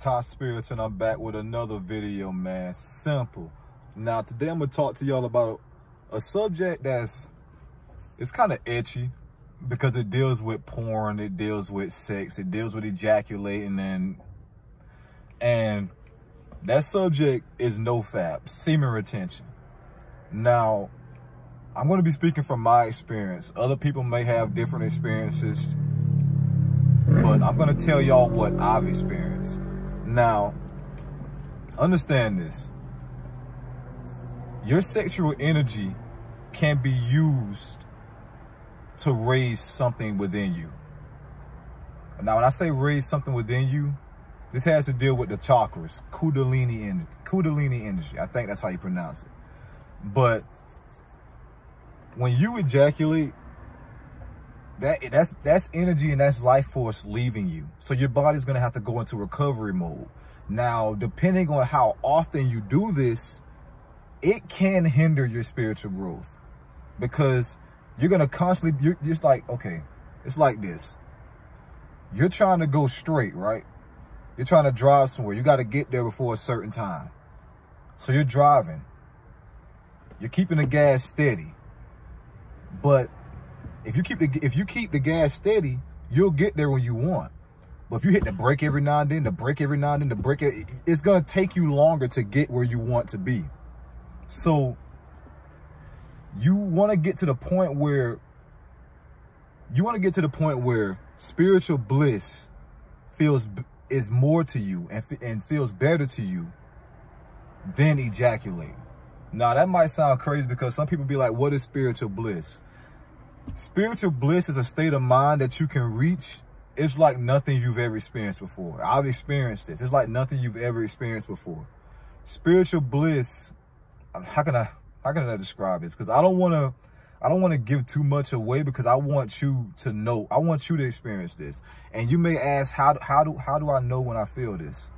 Top Spirits, and I'm back with another video, man. Simple. Now, today I'm going to talk to y'all about a subject it's kind of itchy because it deals with porn, it deals with sex, it deals with ejaculating, and that subject is no FAP, semen retention. Now, I'm going to be speaking from my experience. Other people may have different experiences, but I'm going to tell y'all what I've experienced. Now, understand this. Your sexual energy can be used to raise something within you. Now, when I say raise something within you, this has to deal with the chakras, Kundalini energy. I think that's how you pronounce it. But when you ejaculate, that's energy and that's life force leaving you. So your body's going to have to go into recovery mode. Now, depending on how often you do this, it can hinder your spiritual growth, because you're going to constantly, you're just like, okay, it's like this. You're trying to go straight, right? You're trying to drive somewhere. You got to get there before a certain time. So you're driving. You're keeping the gas steady. But if you keep the gas steady, you'll get there when you want. But if you hit the brake every now and then, it's going to take you longer to get where you want to be. So you want to get to the point where spiritual bliss is more to you and feels better to you than ejaculate. Now, that might sound crazy because some people be like, what is spiritual bliss? Spiritual bliss is a state of mind that you can reach. It's like nothing you've ever experienced before. I've experienced this. It's like nothing you've ever experienced before. Spiritual bliss, how can I describe this? Because I don't want to give too much away, because I want you to know. I want you to experience this. And you may ask, how do I know when I feel this?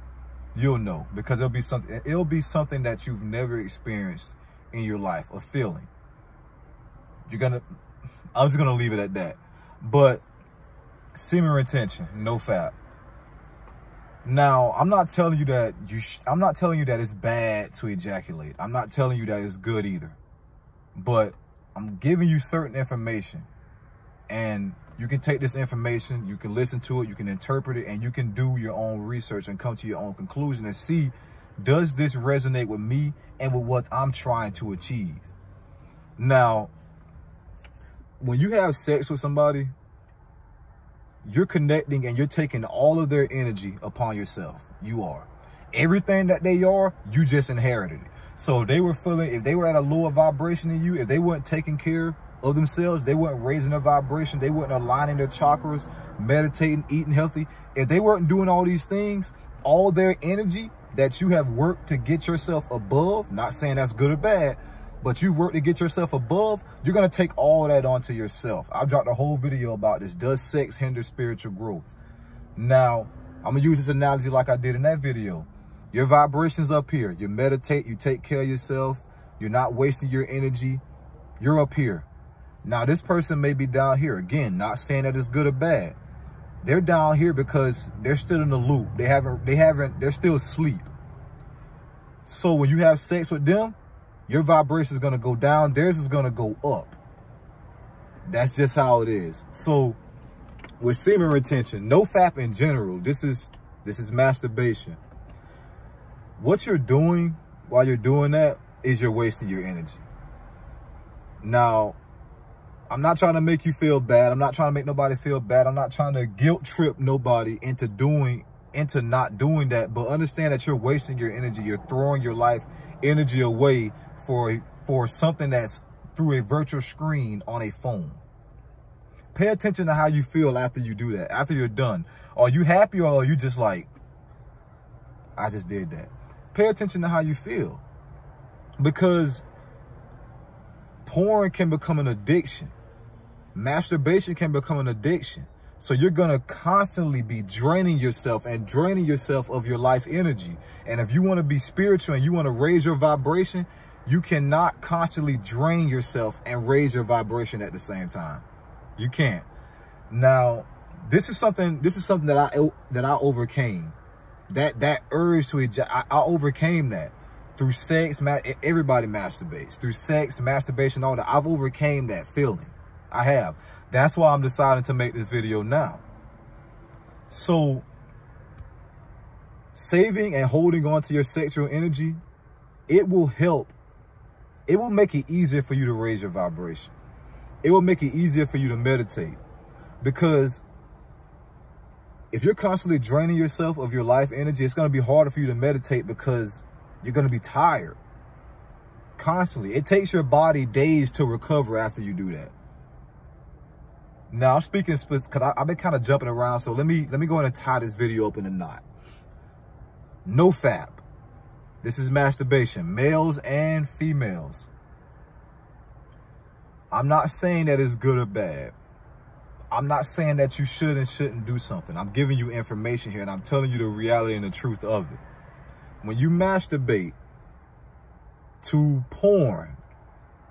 You'll know, because it'll be something that you've never experienced in your life, a feeling. I'm just gonna leave it at that. But semen retention, no FAP. Now, I'm not telling you that it's bad to ejaculate. I'm not telling you that it's good either. But I'm giving you certain information, and you can take this information, you can listen to it, you can interpret it, and you can do your own research and come to your own conclusion and see, does this resonate with me and with what I'm trying to achieve? Now, when you have sex with somebody, you're connecting and you're taking all of their energy upon yourself. You are. Everything that they are, you just inherited it. So if they were at a lower vibration than you, if they weren't taking care of themselves, they weren't raising their vibration, they weren't aligning their chakras, meditating, eating healthy, if they weren't doing all these things, all their energy that you have worked to get yourself above, not saying that's good or bad, but you work to get yourself above, you're going to take all that onto yourself. I've dropped a whole video about this. Does sex hinder spiritual growth? Now, I'm going to use this analogy like I did in that video. Your vibration's up here. You meditate, you take care of yourself, you're not wasting your energy, you're up here. Now, this person may be down here. Again, not saying that it's good or bad. They're down here because they're still in the loop. They're still asleep. So when you have sex with them, your vibration is going to go down. Theirs is going to go up. That's just how it is. So with semen retention, no FAP in general, this is masturbation. What you're doing while you're doing that is you're wasting your energy. Now, I'm not trying to make you feel bad. I'm not trying to make nobody feel bad. I'm not trying to guilt trip nobody into not doing that. But understand that you're wasting your energy. You're throwing your life energy away for something that's through a virtual screen on a phone. Pay attention to how you feel after you do that, after you're done. Are you happy, or are you just like, I just did that? Pay attention to how you feel, because porn can become an addiction. Masturbation can become an addiction. So you're going to constantly be draining yourself of your life energy. And if you want to be spiritual and you want to raise your vibration, you cannot constantly drain yourself and raise your vibration at the same time. You can't. Now, this is something that I overcame. That urge to ejaculate, I overcame that. Through sex, everybody masturbates. Through sex, masturbation, all that. I've overcame that feeling. I have. That's why I'm deciding to make this video now. So, saving and holding on to your sexual energy, it will help. It will make it easier for you to raise your vibration. It will make it easier for you to meditate. Because if you're constantly draining yourself of your life energy, it's going to be harder for you to meditate because you're going to be tired constantly. It takes your body days to recover after you do that. Now, I'm speaking because I've been kind of jumping around, so let me go ahead and tie this video up in a knot. No FAP. This is masturbation, males and females. I'm not saying that it's good or bad. I'm not saying that you should and shouldn't do something. I'm giving you information here, and I'm telling you the reality and the truth of it. When you masturbate to porn,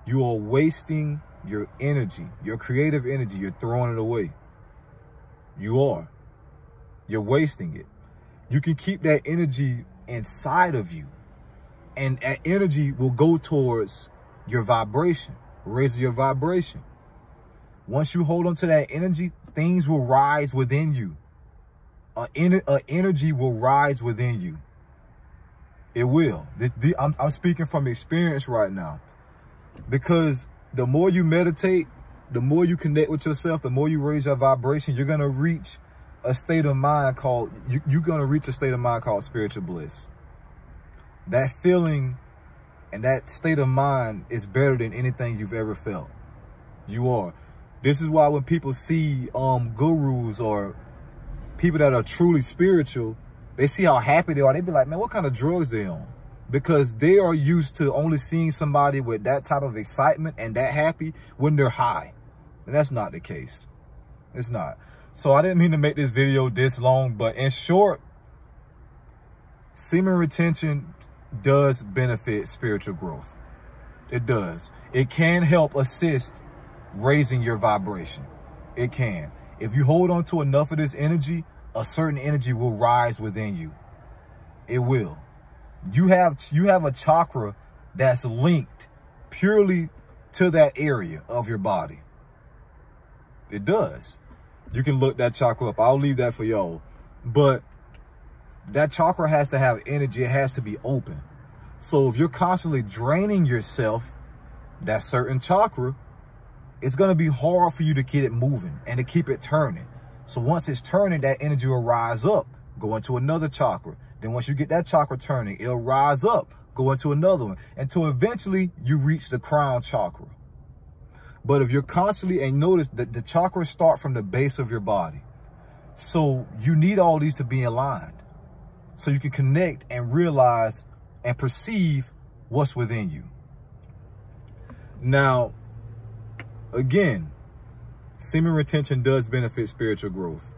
you are wasting your energy, your creative energy. You're throwing it away. You are. You're wasting it. You can keep that energy inside of you, and that energy will go towards your vibration, raising your vibration. Once you hold on to that energy, things will rise within you. Energy will rise within you. It will. I'm speaking from experience right now. Because the more you meditate, the more you connect with yourself, the more you raise your vibration, you're going to reach a state of mind called, you're going to reach a state of mind called spiritual bliss. That feeling and that state of mind is better than anything you've ever felt. You are. This is why when people see gurus or people that are truly spiritual, they see how happy they are. They be like, man, what kind of drugs they on? Because they are used to only seeing somebody with that type of excitement and that happy when they're high. And that's not the case. It's not. So I didn't mean to make this video this long, but in short, semen retention does benefit spiritual growth. It does. It can help assist raising your vibration. It can. If you hold on to enough of this energy, a certain energy will rise within you. It will. You have a chakra that's linked purely to that area of your body. It does. You can look that chakra up. I'll leave that for y'all. But that chakra has to have energy. It has to be open. So if you're constantly draining yourself, that certain chakra, it's going to be hard for you to get it moving and to keep it turning. So once it's turning, that energy will rise up, go into another chakra. Then once you get that chakra turning, it'll rise up, go into another one, until eventually you reach the crown chakra. But if you're constantly, and notice that the chakras start from the base of your body. So you need all these to be aligned so you can connect and realize and perceive what's within you. Now, again, semen retention does benefit spiritual growth.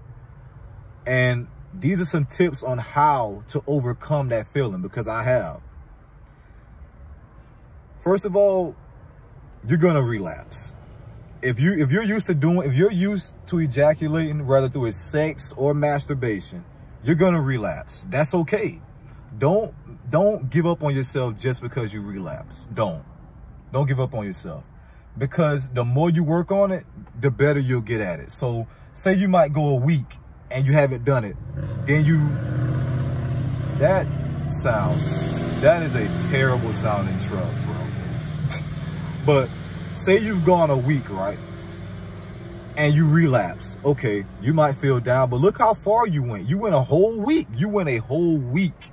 And these are some tips on how to overcome that feeling, because I have. First of all, you're going to relapse. If you're used to ejaculating, whether through sex or masturbation, you're going to relapse. That's okay. Don't give up on yourself just because you relapse. Don't give up on yourself. Because the more you work on it, the better you'll get at it. So say you might go a week and you haven't done it. Then that is a terrible sounding truck, bro. But say you've gone a week, right? And you relapse. Okay, you might feel down, but look how far you went. You went a whole week. You went a whole week.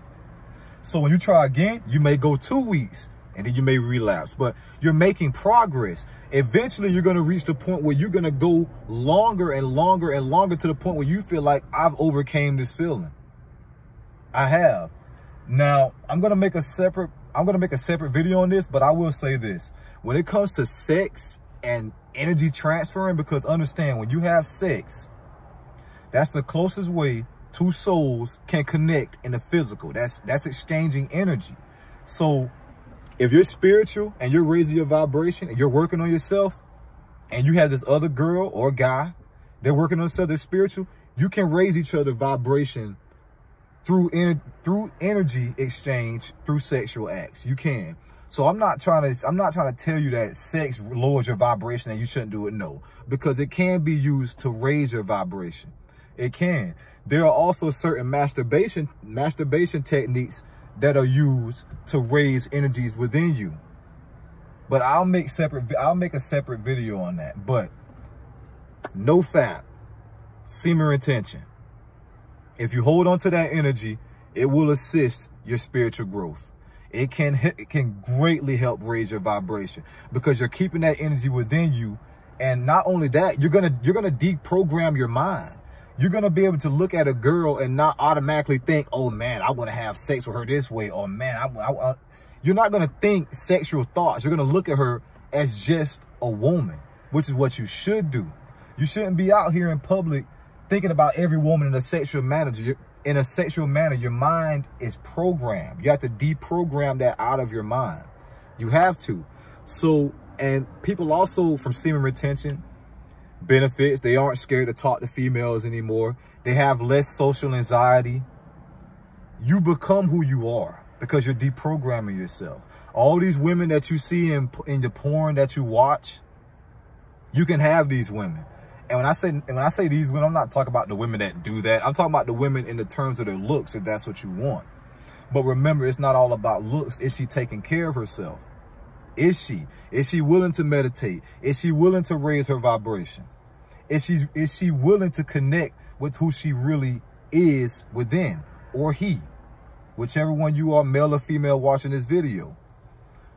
So when you try again, you may go 2 weeks. And then you may relapse, but you're making progress. Eventually, you're going to reach the point where you're going to go longer and longer and longer, to the point where you feel like, I've overcame this feeling. I have. Now, I'm going to make a separate video on this, but I will say this. When it comes to sex and energy transferring, because understand, when you have sex, that's the closest way two souls can connect in the physical. That's exchanging energy. So if you're spiritual and you're raising your vibration and you're working on yourself, and you have this other girl or guy, they're working on themselves, they're spiritual, you can raise each other's vibration through energy exchange, through sexual acts. You can. So I'm not trying to tell you that sex lowers your vibration and you shouldn't do it. No, because it can be used to raise your vibration. It can. There are also certain masturbation techniques that are used to raise energies within you. But I'll make a separate video on that. But no FAP, semen retention. If you hold on to that energy, it will assist your spiritual growth. It can greatly help raise your vibration because you're keeping that energy within you. And not only that, you're gonna deprogram your mind. You're gonna be able to look at a girl and not automatically think, oh man, I want to have sex with her this way, or man, you're not gonna think sexual thoughts. You're gonna look at her as just a woman, which is what you should do. You shouldn't be out here in public thinking about every woman in a sexual manner. In a sexual manner, your mind is programmed. You have to deprogram that out of your mind. You have to. So, and people also from semen retention benefits. They aren't scared to talk to females anymore. They have less social anxiety. You become who you are because you're deprogramming yourself. All these women that you see in the porn that you watch, you can have these women. And when I say these women, I'm not talking about the women that do that. I'm talking about the women in the terms of their looks, if that's what you want. But remember, it's not all about looks. Is she taking care of herself? Is she? Is she willing to meditate? Is she willing to raise her vibration? Is she willing to connect with who she really is within, or he? Whichever one you are, male or female, watching this video.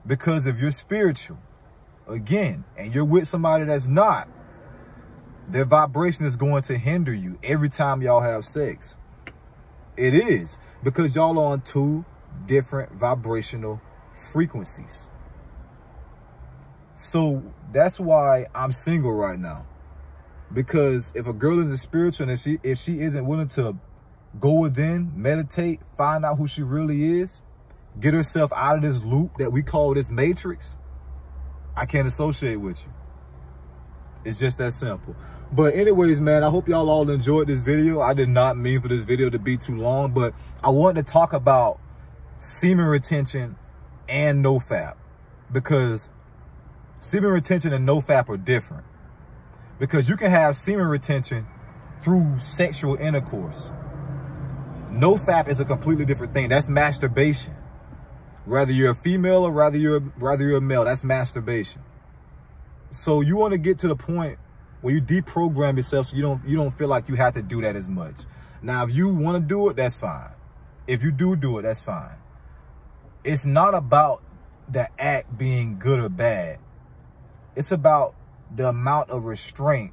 Because if you're spiritual, again, and you're with somebody that's not, their vibration is going to hinder you every time y'all have sex. It is, because y'all are on two different vibrational frequencies. So that's why I'm single right now. Because if a girl is spiritual and if she isn't willing to go within, meditate, find out who she really is, get herself out of this loop that we call this matrix, I can't associate with you. It's just that simple. But anyways, man, I hope y'all all enjoyed this video. I did not mean for this video to be too long, but I wanted to talk about semen retention and no FAP, because semen retention and no FAP are different. Because you can have semen retention through sexual intercourse. No FAP is a completely different thing. That's masturbation. Whether you're a female or whether you're a male, that's masturbation. So you want to get to the point where you deprogram yourself so you don't feel like you have to do that as much. Now, if you want to do it, that's fine. If you do it, that's fine. It's not about the act being good or bad. It's about the amount of restraint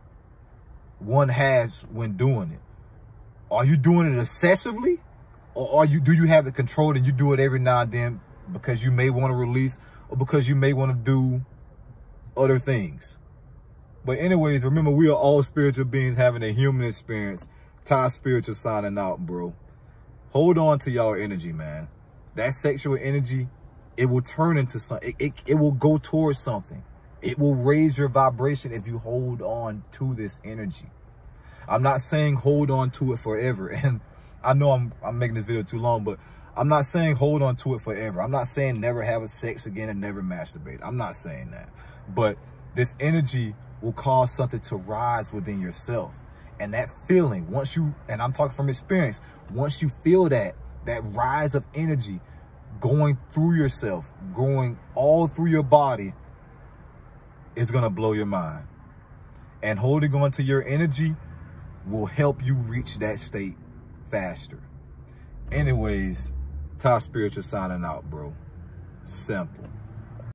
one has when doing it. Are you doing it excessively? Or do you have it controlled and you do it every now and then because you may want to release or because you may want to do other things? But anyways, remember, we are all spiritual beings having a human experience. Ty Spiritual signing out, bro. Hold on to y'all energy, man. That sexual energy, it will turn into something. It will go towards something. It will raise your vibration if you hold on to this energy. I'm not saying hold on to it forever. And I know I'm making this video too long, but I'm not saying hold on to it forever. I'm not saying never have a sex again and never masturbate. I'm not saying that. But this energy will cause something to rise within yourself. And that feeling, and I'm talking from experience, once you feel that rise of energy going through yourself, going all through your body, it's going to blow your mind. And holding on to your energy will help you reach that state faster. Anyways, Ty Spiritual signing out, bro. Simple.